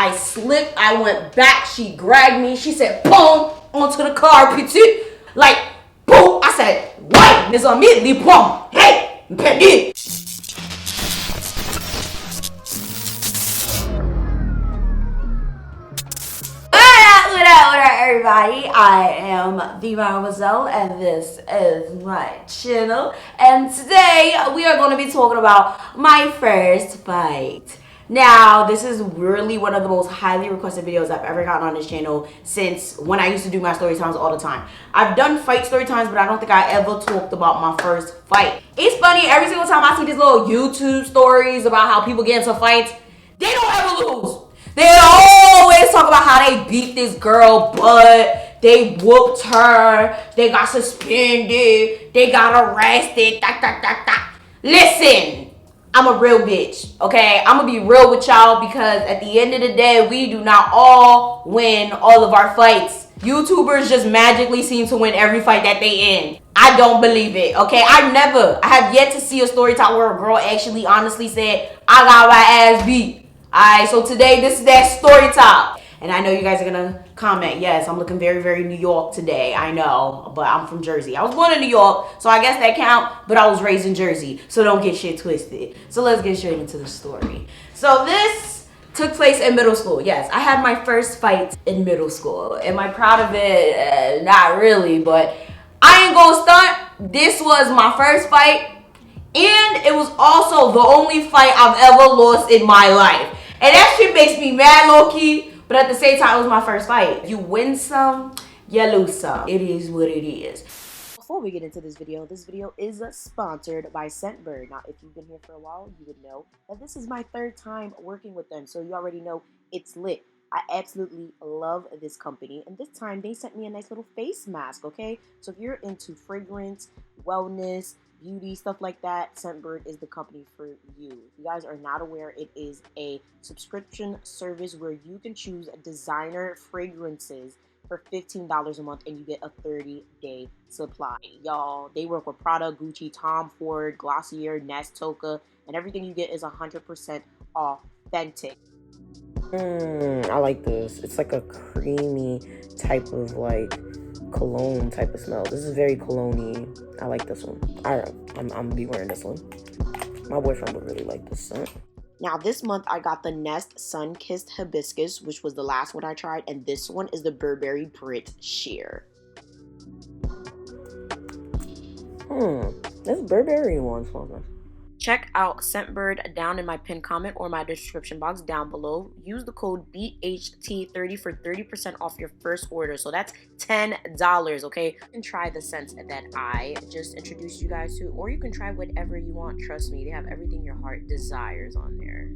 I slipped, I went back, she grabbed me, she said, boom, onto the carpet. Like, boom. I said, what? This immediately, boom. Hey, petty. What up, everybody? I am the Mademoiselle, and this is my channel. And today, we are going to be talking about my first fight. Now, this is really one of the most highly requested videos I've ever gotten on this channel since when I used to do my story times all the time. I've done fight story times, but I don't think I ever talked about my first fight. It's funny, every single time I see these little YouTube stories about how people get into fights, they don't ever lose. They always talk about how they beat this girl butt, they whooped her, they got suspended, they got arrested, Listen, I'm a real bitch, okay? I'm gonna be real with y'all because at the end of the day, we do not all win all of our fights. YouTubers just magically seem to win every fight that they in. I don't believe it, okay? I have yet to see a story time where a girl actually honestly said, I got my ass beat. Alright, so today this is that story time. And I know you guys are gonna comment, yes, I'm looking very, very New York today. I know, but I'm from Jersey. I was born in New York, so I guess that count, but I was raised in Jersey, so don't get shit twisted. So let's get straight into the story. So this took place in middle school. Yes, I had my first fight in middle school. Am I proud of it? Not really, but I ain't gonna stunt. This was my first fight, and it was also the only fight I've ever lost in my life. And that shit makes me mad low-key, but at the same time, it was my first fight. You win some, you lose some. It is what it is. Before we get into this video is sponsored by Scentbird. Now, if you've been here for a while, you would know that this is my third time working with them, so you already know it's lit. I absolutely love this company, and this time they sent me a nice little face mask, okay? So if you're into fragrance, wellness, beauty, stuff like that, Scentbird is the company for you. If you guys are not aware, it is a subscription service where you can choose designer fragrances for $15 a month and you get a 30-day supply. Y'all, they work with Prada, Gucci, Tom Ford, Glossier, Nest, Toka, and everything you get is 100% authentic. I like this. It's like a creamy type of like cologne type of smell. This is very cologne-y. I like this one. I'm gonna be wearing this one. My boyfriend would really like this scent. Now this month I got the Nest Sun Kissed Hibiscus, which was the last one I tried, and this one is the Burberry Brit Sheer. This Burberry one smells nice. Check out Scentbird down in my pinned comment or my description box down below. Use the code BHT30 for 30% off your first order. So that's $10, okay? You can try the scents that I just introduced you guys to, or you can try whatever you want. Trust me, they have everything your heart desires on there.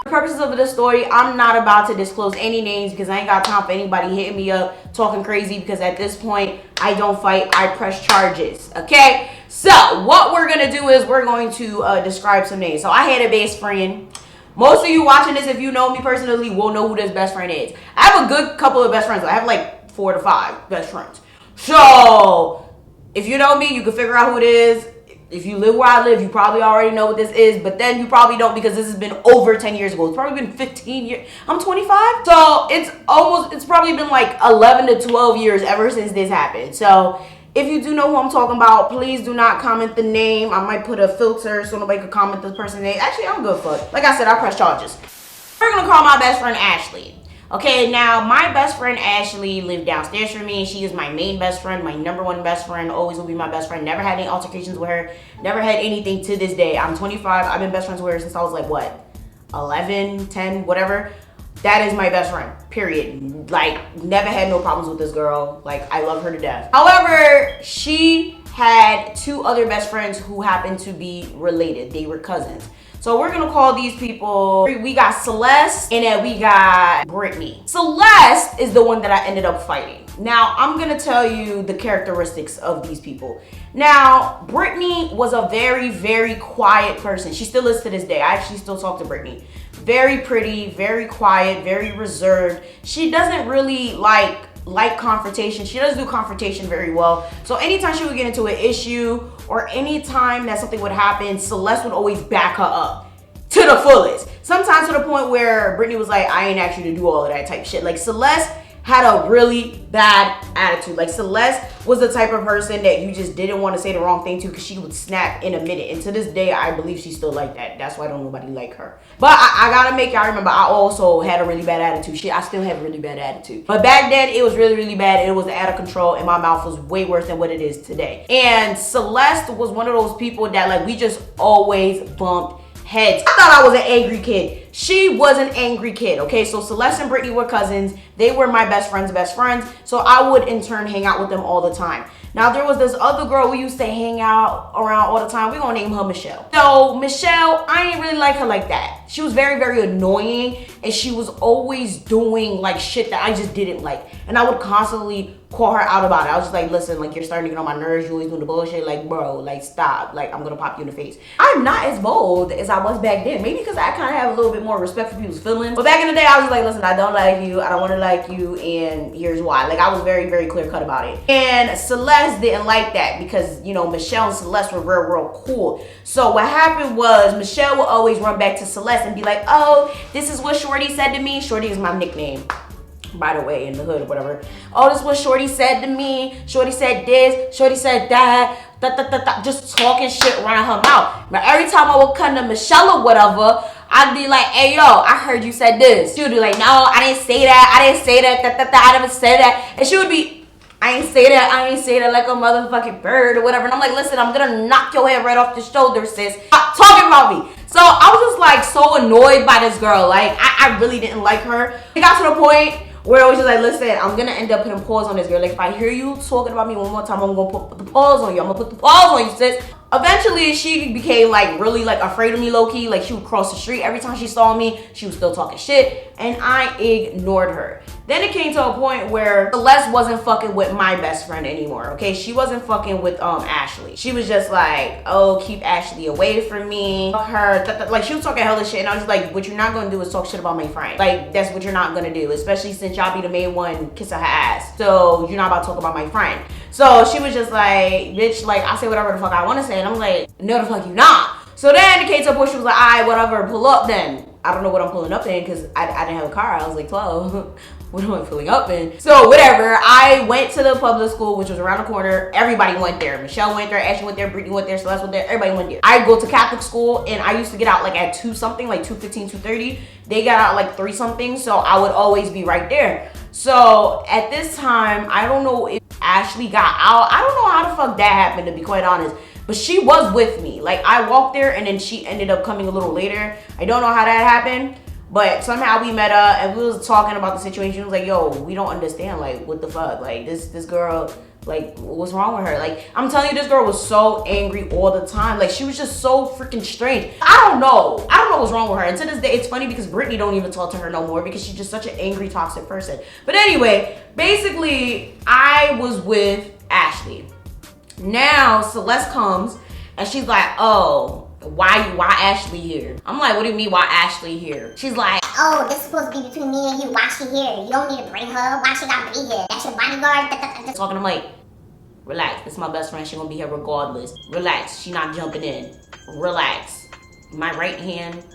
For the purposes of this story, I'm not about to disclose any names because I ain't got time for anybody hitting me up talking crazy, because at this point, I don't fight, I press charges, okay? So what we're gonna do is we're going to describe some names. So I had a best friend. Most of you watching this, if you know me personally, will know who this best friend is. I have a good couple of best friends. I have like 4 to 5 best friends. So if you know me, you can figure out who it is. If you live where I live, you probably already know what this is, but then you probably don't because this has been over 10 years ago. It's probably been 15 years. I'm 25. So it's probably been like 11 to 12 years ever since this happened. So if you do know who I'm talking about, please do not comment the name. I might put a filter so nobody could comment the person's name. Actually, I'm good for it. Like I said, I press charges. We're gonna call my best friend Ashley. Okay, now my best friend Ashley lived downstairs from me. She is my main best friend, my #1 best friend, always will be my best friend. Never had any altercations with her, never had anything to this day. I'm 25, I've been best friends with her since I was like, what, 11, 10, whatever. That is my best friend, period. Like, never had no problems with this girl. Like, I love her to death. However, she had 2 other best friends who happened to be related. They were cousins. So we're gonna call these people, we got Celeste and then we got Brittany. Celeste is the one that I ended up fighting. Now, I'm gonna tell you the characteristics of these people. Now, Brittany was a very, very quiet person. She still is to this day. I actually still talk to Brittany. Very pretty, very quiet, very reserved. She doesn't really like confrontation. She doesn't do confrontation very well. So anytime she would get into an issue or anytime that something would happen, Celeste would always back her up. to the fullest. Sometimes to the point where Brittany was like, I ain't asked you to do all of that type shit. Like Celeste had a really bad attitude. Like Celeste was the type of person that you just didn't want to say the wrong thing to because she would snap in a minute. And to this day, I believe she's still like that. That's why don't nobody like her. But I gotta make y'all remember, I also had a really bad attitude. Shit, I still have a really bad attitude. But back then, it was really, really bad. It was out of control and my mouth was way worse than what it is today. And Celeste was one of those people that like, we just always bumped heads. I thought I was an angry kid. She was an angry kid, okay? So Celeste and Brittany were cousins. They were my best friends. So I would in turn hang out with them all the time. Now there was this other girl we used to hang out around all the time. We're gonna name her Michelle. So Michelle, I ain't really like her like that. She was very, very annoying and she was always doing like shit that I just didn't like. And I would constantly call her out about it. I was just like, listen, like you're starting to get on my nerves. You always doing the bullshit. Like, bro, like stop. Like I'm gonna pop you in the face. I'm not as bold as I was back then. Maybe because I kind of have a little bit more respect for people's feelings. But back in the day, I was just like, listen, I don't like you. I don't want to like you. And here's why. Like I was very, very clear cut about it. And Celeste didn't like that because, you know, Michelle and Celeste were real, real cool. So what happened was Michelle would always run back to Celeste and be like, oh, this is what Shorty said to me. Shorty is my nickname, by the way, in the hood or whatever. Oh, this is what Shorty said to me. Shorty said this. Shorty said that. Just talking shit around her mouth. But every time I would come to Michelle or whatever, I'd be like, hey, yo, I heard you said this. She would be like, no, I didn't say that. I didn't say that. I never said that. And she would be, I ain't say that like a motherfucking bird or whatever. And I'm like, listen, I'm gonna knock your head right off the shoulder, sis. Stop talking about me. So I was just like so annoyed by this girl. Like I really didn't like her. It got to the point where I was just like, listen, I'm gonna end up putting pause on this girl. Like if I hear you talking about me one more time, I'm gonna put the pause on you. I'm gonna put the pause on you, sis. Eventually, she became like really like afraid of me low key. Like she would cross the street. Every time she saw me, she was still talking shit. And I ignored her. Then it came to a point where Celeste wasn't fucking with my best friend anymore, okay? She wasn't fucking with Ashley. She was just like, oh, keep Ashley away from me. Her, like she was talking hella shit and I was just like, what you're not gonna do is talk shit about my friend. Like that's what you're not gonna do, especially since y'all be the main one kissing her ass. So you're not about to talk about my friend. So she was just like, bitch, like I say whatever the fuck I wanna say. And I'm like, no the fuck you not. So then it came to a point she was like, all right, whatever, pull up then. I don't know what I'm pulling up in because I didn't have a car. I was like 12. What am I pulling up in? So whatever, I went to the public school, which was around the corner. Everybody went there. Michelle went there, Ashley went there, Brittany went there, Celeste went there, everybody went there. I go to Catholic school and I used to get out like at 2 something, like 2:15, 2:30. They got out like 3 something, so I would always be right there. So at this time, I don't know if Ashley got out. I don't know how the fuck that happened, to be quite honest. But she was with me. Like I walked there and then she ended up coming a little later. I don't know how that happened. But somehow we met up and we was talking about the situation. She was like, yo, we don't understand, like, what the fuck? Like, this girl, like, what's wrong with her? Like, I'm telling you, this girl was so angry all the time. Like, she was just so freaking strange. I don't know what's wrong with her. And to this day, it's funny because Brittany don't even talk to her no more because she's just such an angry, toxic person. But anyway, basically, I was with Ashley. Now, Celeste comes and she's like, oh, why Ashley here? I'm like, what do you mean why Ashley here? She's like, oh, this is supposed to be between me and you. Why she here? You don't need to bring her. Why she gotta be here? That's your bodyguard. Talking, I'm like, relax. This is my best friend. She gonna be here regardless. Relax. She not jumping in. Relax. My right hand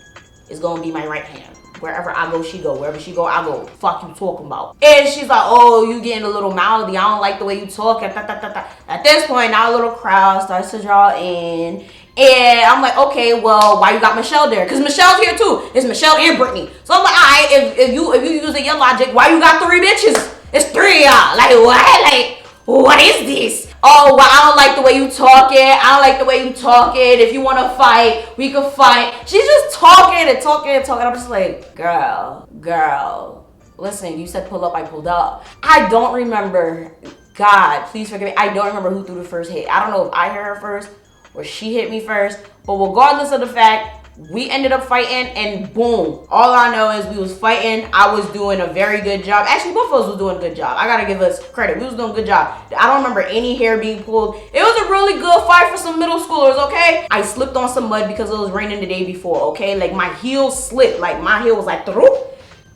is gonna be my right hand. Wherever I go, she go. Wherever she go, I go. Fuck you talking about? And she's like, oh, you getting a little mouthy. I don't like the way you talk. At this point, now a little crowd starts to draw in. And I'm like, okay, well, why you got Michelle there? Because Michelle's here too. It's Michelle and Brittany. So I'm like, all right, if you using your logic, why you got 3 bitches? It's 3 of y'all. Like, what? Like, what is this? Oh, well, I don't like the way you talking. I don't like the way you talking. If you want to fight, we can fight. She's just talking and talking and talking. I'm just like, girl, listen, you said pull up, I pulled up. I don't remember. God, please forgive me. I don't remember who threw the first hit. I don't know if I hit her first or she hit me first. But regardless of the fact, we ended up fighting and boom. All I know is we was fighting. I was doing a very good job. Actually, both of us was doing a good job. I gotta give us credit. We was doing a good job. I don't remember any hair being pulled. It was a really good fight for some middle schoolers, okay? I slipped on some mud because it was raining the day before, okay? Like my heel slipped. Like my heel was like, throop.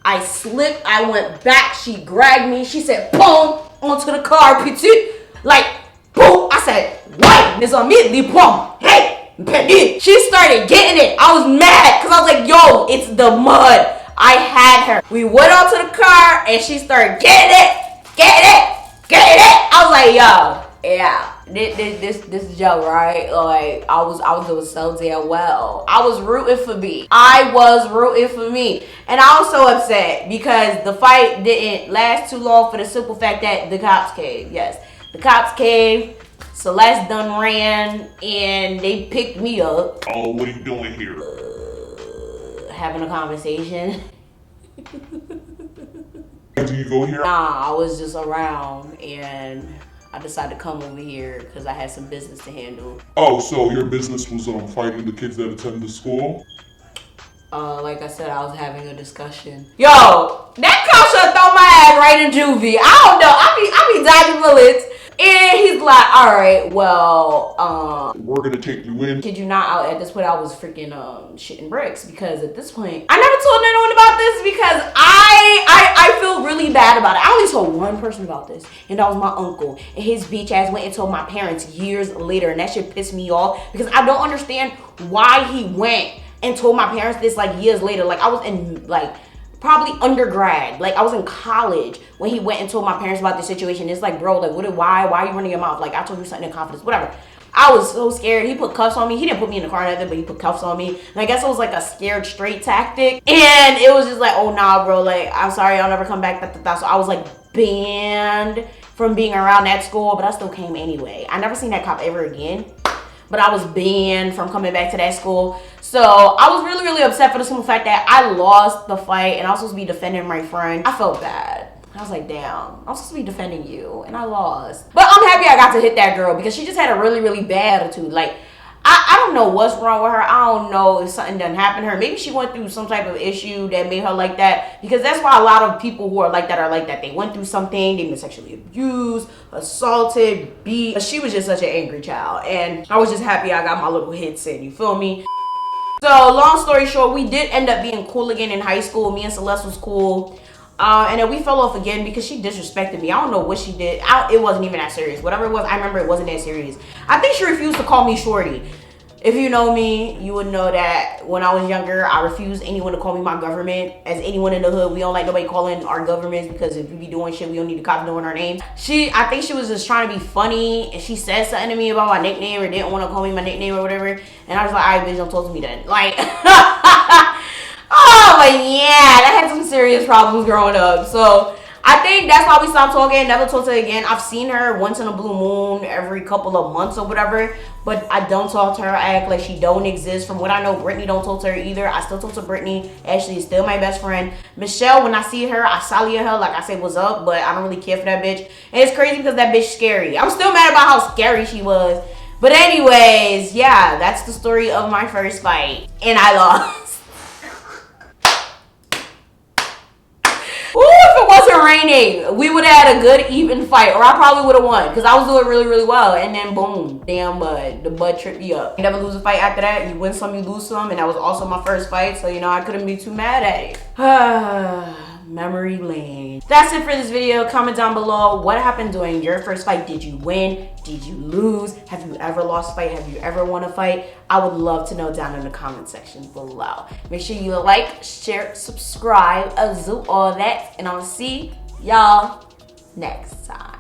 I slipped. I went back. She grabbed me. She said, boom, onto the car, petit. Like, boom. I said, what? This immediately, boom. Hey. She started getting it. I was mad because I was like, yo, it's the mud. I had her. We went out to the car and she started getting it. I was like, yo, yeah, this is Joe, right? Like, I was doing so damn well. I was rooting for me. And I was so upset because the fight didn't last too long for the simple fact that the cops came. Yes, the cops came. Celeste done ran and they picked me up. Oh, what are you doing here? Having a conversation. Do you go here? Nah, I was just around and I decided to come over here because I had some business to handle. Oh, so your business was fighting the kids that attend the school? Like I said, I was having a discussion. Yo, that cop should throw my ass right in juvie. I don't know. I be dodging bullets. And he's like, all right, well, we're gonna take you in. Kid you not, out at this point I was freaking shitting bricks because at this point I never told anyone about this because I feel really bad about it. I only told one person about this, and that was my uncle. And his bitch ass went and told my parents years later, and that shit pissed me off because I don't understand why he went and told my parents this like years later. Like I was in like probably undergrad, like I was in college when he went and told my parents about the situation. It's like, bro, like why are you running your mouth? Like I told you something in confidence, whatever. I was so scared. He put cuffs on me. He didn't put me in the car or nothing, but he put cuffs on me. And I guess it was like a scared straight tactic. And it was just like, oh nah, bro, like I'm sorry, I'll never come back. So I was like banned from being around that school, but I still came anyway. I never seen that cop ever again. But I was banned from coming back to that school. So I was really, really upset for the simple fact that I lost the fight and I was supposed to be defending my friend. I felt bad. I was like, damn, I'm supposed to be defending you and I lost. But I'm happy I got to hit that girl because she just had a really, really bad attitude. Like, I don't know what's wrong with her. I don't know if something done happened to her. Maybe she went through some type of issue that made her like that. Because that's why a lot of people who are like that are like that. They went through something. They've been sexually abused, assaulted, beat. But she was just such an angry child. And I was just happy I got my little hits in. You feel me? So long story short, we did end up being cool again in high school. Me and Celeste was cool. And then we fell off again because she disrespected me. I don't know what she did. It wasn't even that serious. Whatever it was, I remember it wasn't that serious. I think she refused to call me Shorty. If you know me, you would know that when I was younger, I refused anyone to call me my government. As anyone in the hood, we don't like nobody calling our governments because if we be doing shit, we don't need the cops knowing our names. I think she was just trying to be funny and she said something to me about my nickname or didn't want to call me my nickname or whatever. And I was like, all right, bitch, don't talk to me then. Like, oh, but yeah, I had some serious problems growing up. So I think that's why we stopped talking, never talked to her again. I've seen her once in a blue moon every couple of months or whatever, but I don't talk to her. I act like she don't exist. From what I know, Brittany don't talk to her either. I still talk to Brittany. Ashley is still my best friend. Michelle, when I see her, I sally at her like I say what's up, but I don't really care for that bitch. And it's crazy because that bitch scary. I'm still mad about how scary she was. But anyways, yeah, that's the story of my first fight. And I lost. Ooh, if it wasn't raining, we would have had a good even fight, or I probably would have won because I was doing really, really well. And then boom, damn bud, the bud tripped me up. You never lose a fight after that. You win some, you lose some, and that was also my first fight, so you know I couldn't be too mad at it. Memory lane. That's it for this video. Comment down below what happened during your first fight. Did you win? Did you lose? Have you ever lost a fight? Have you ever won a fight? I would love to know down in the comment section below. Make sure you like, share, subscribe, do all that, and I'll see y'all next time.